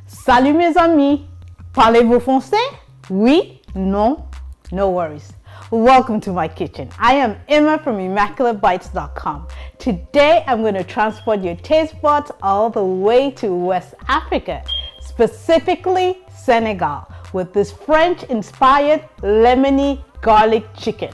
Salut mes amis! Parlez-vous français? Oui? Non? No worries. Welcome to my kitchen. I am Emma from ImmaculateBites.com. Today I'm going to transport your taste buds all the way to West Africa, specifically Senegal, with this French-inspired lemony garlic chicken.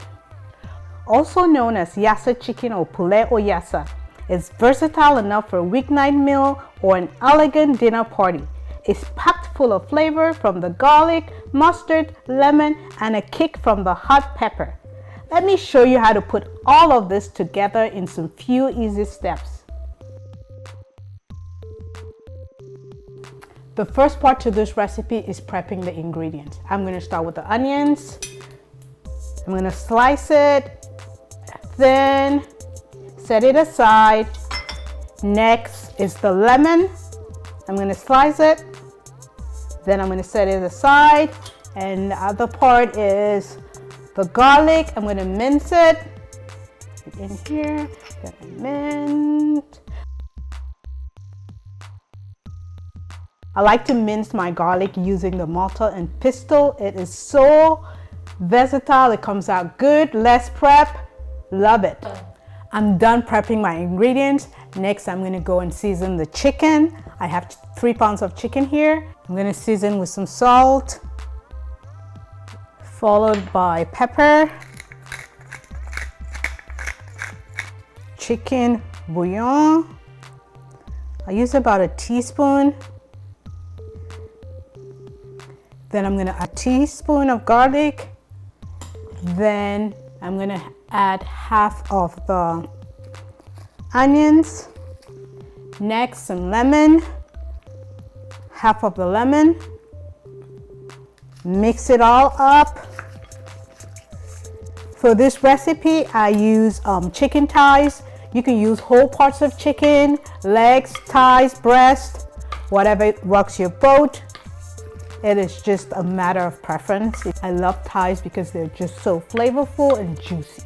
Also known as Yassa Chicken or poulet au yassa, it's versatile enough for a weeknight meal or an elegant dinner party. It's packed full of flavor from the garlic, mustard, lemon, and a kick from the hot pepper. Let me show you how to put all of this together in some few easy steps. The first part to this recipe is prepping the ingredients. I'm going to start with the onions. I'm going to slice it, then set it aside. Next is the lemon. I'm going to slice it, then I'm going to set it aside. And the other part is the garlic. I'm going to mince it in here, then I mince. I like to mince my garlic using the mortar and pestle. It is so versatile. It comes out good, less prep. Love it. I'm done prepping my ingredients. Next, I'm going to go and season the chicken. I have 3 pounds of chicken here. I'm going to season with some salt, followed by pepper, chicken bouillon. I use about a teaspoon. Then I'm going to add a teaspoon of garlic. Then I'm going to add half of the onions. Next, some lemon, half of the lemon. Mix it all up. For this recipe, I use chicken thighs. You can use whole parts of chicken, legs, thighs, breast, whatever rocks your boat. It is just a matter of preference. I love thighs because they're just so flavorful and juicy.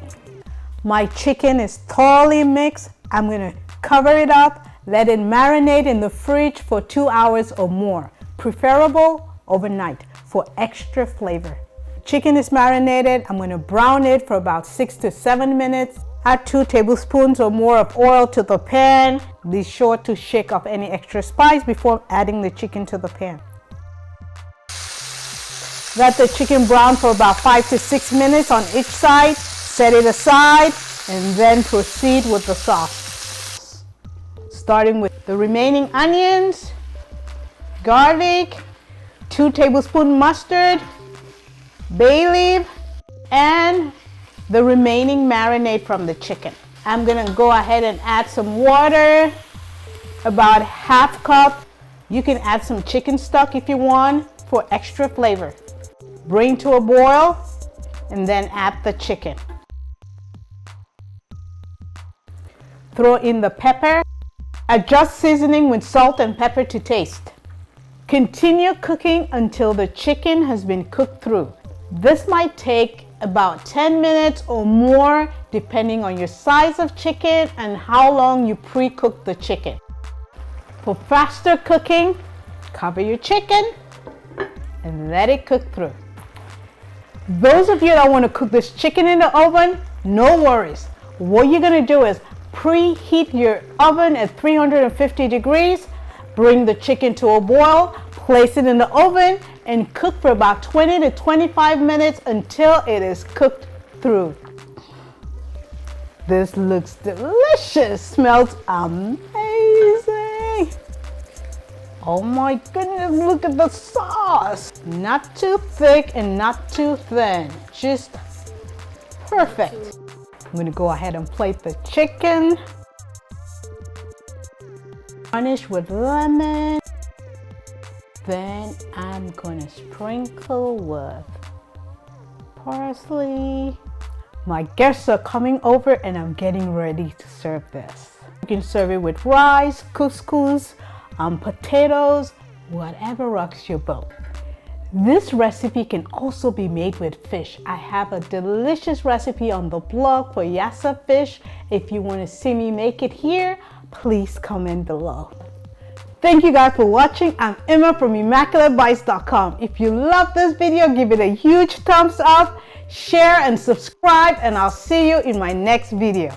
My chicken is thoroughly mixed. I'm going to cover it up, let it marinate in the fridge for 2 hours or more, preferable overnight for extra flavor. Chicken is marinated. I'm going to brown it for about 6 to 7 minutes. Add 2 tablespoons or more of oil to the pan. Be sure to shake off any extra spice before adding the chicken to the pan. Let the chicken brown for about 5 to 6 minutes on each side. Set it aside and then proceed with the sauce. Starting with the remaining onions, garlic, 2 tablespoons mustard, bay leaf, and the remaining marinade from the chicken. I'm gonna go ahead and add some water, about ½ cup. You can add some chicken stock if you want for extra flavor. Bring to a boil and then add the chicken. Throw in the pepper. Adjust seasoning with salt and pepper to taste. Continue cooking until the chicken has been cooked through. This might take about 10 minutes or more depending on your size of chicken and how long you pre-cooked the chicken. For faster cooking, cover your chicken and let it cook through. Those of you that want to cook this chicken in the oven, no worries. What you're going to do is preheat your oven at 350 degrees, bring the chicken to a boil, place it in the oven, and cook for about 20 to 25 minutes until it is cooked through. This looks delicious, smells amazing. Oh my goodness, look at the sauce. Not too thick and not too thin, just perfect. I'm gonna go ahead and plate the chicken. Garnish with lemon. Then I'm gonna sprinkle with parsley. My guests are coming over and I'm getting ready to serve this. You can serve it with rice, couscous, potatoes, whatever rocks your boat. This recipe can also be made with fish. I have a delicious recipe on the blog for Yassa fish. If you want to see me make it here, please comment below. Thank you guys for watching. I'm Emma from ImmaculateBites.com. If you love this video, give it a huge thumbs up, share and subscribe, and I'll see you in my next video.